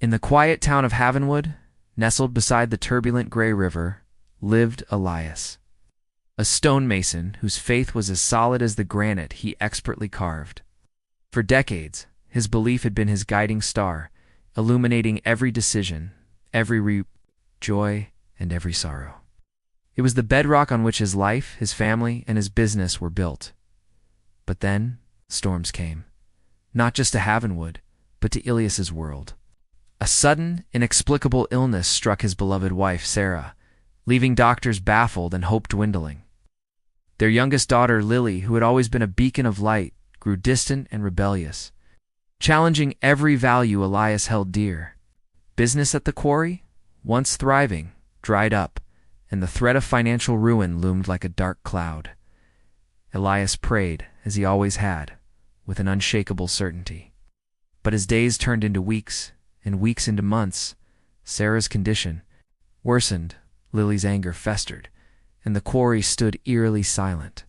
In the quiet town of Havenwood, nestled beside the turbulent Grey River, lived Elias, a stonemason whose faith was as solid as the granite he expertly carved. For decades, his belief had been his guiding star, illuminating every decision, every joy, and every sorrow. It was the bedrock on which his life, his family, and his business were built. But then, storms came, not just to Havenwood, but to Elias's world. A sudden, inexplicable illness struck his beloved wife, Sarah, leaving doctors baffled and hope dwindling. Their youngest daughter, Lily, who had always been a beacon of light, grew distant and rebellious, challenging every value Elias held dear. Business at the quarry, once thriving, dried up, and the threat of financial ruin loomed like a dark cloud. Elias prayed, as he always had, with an unshakable certainty. But as days turned into weeks, and weeks into months, Sarah's condition worsened, Lily's anger festered, and the quarry stood eerily silent.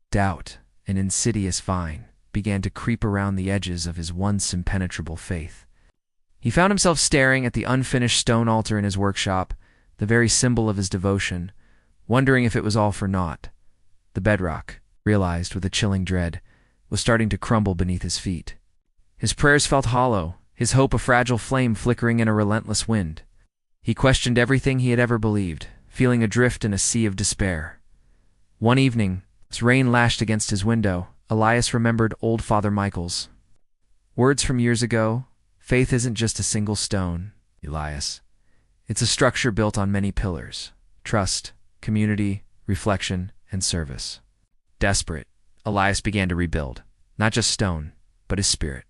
Doubt, an insidious vine, began to creep around the edges of his once impenetrable faith. He found himself staring at the unfinished stone altar in his workshop, the very symbol of his devotion, wondering if it was all for naught. The bedrock, realized with a chilling dread, was starting to crumble beneath his feet. His prayers felt hollow, his hope a fragile flame flickering in a relentless wind. He questioned everything he had ever believed, feeling adrift in a sea of despair. One evening, as rain lashed against his window, Elias remembered old Father Michael's words from years ago. Faith isn't just a single stone, Elias. It's a structure built on many pillars: trust, community, reflection, and service. Desperate, Elias began to rebuild, not just stone, but his spirit.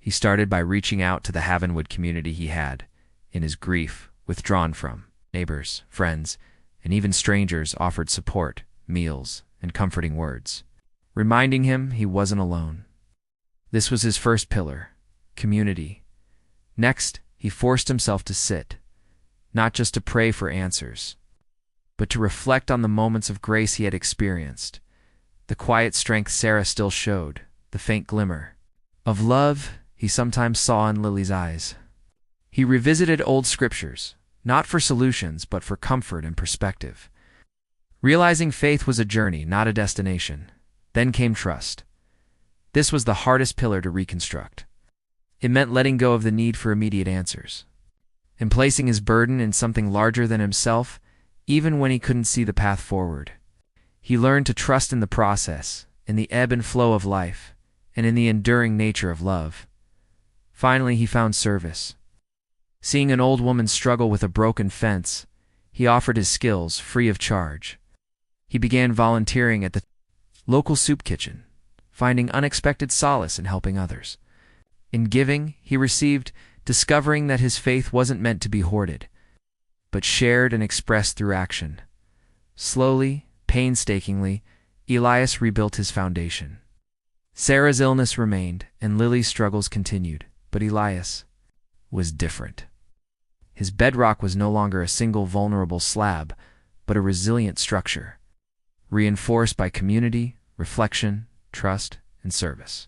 He started by reaching out to the Havenwood community he had, in his grief, withdrawn from. Neighbors, friends, and even strangers offered support, meals, and comforting words, reminding him he wasn't alone. This was his first pillar: community. Next, he forced himself to sit, not just to pray for answers, but to reflect on the moments of grace he had experienced, the quiet strength Sarah still showed, the faint glimmer of love he sometimes saw in Lily's eyes. He revisited old scriptures, not for solutions, but for comfort and perspective. Realizing faith was a journey, not a destination. Then came trust. This was the hardest pillar to reconstruct. It meant letting go of the need for immediate answers, and placing his burden in something larger than himself, even when he couldn't see the path forward. He learned to trust in the process, in the ebb and flow of life, and in the enduring nature of love. Finally, he found service. Seeing an old woman struggle with a broken fence, he offered his skills free of charge. He began volunteering at the local soup kitchen, finding unexpected solace in helping others. In giving, he received, discovering that his faith wasn't meant to be hoarded, but shared and expressed through action. Slowly, painstakingly, Elias rebuilt his foundation. Sarah's illness remained, and Lily's struggles continued, but Elias was different. His bedrock was no longer a single vulnerable slab, but a resilient structure, reinforced by community, reflection, trust, and service.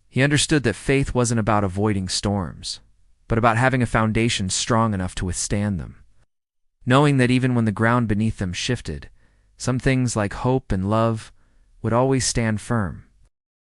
He understood that faith wasn't about avoiding storms, but about having a foundation strong enough to withstand them. Knowing that even when the ground beneath them shifted, some things like hope and love would always stand firm.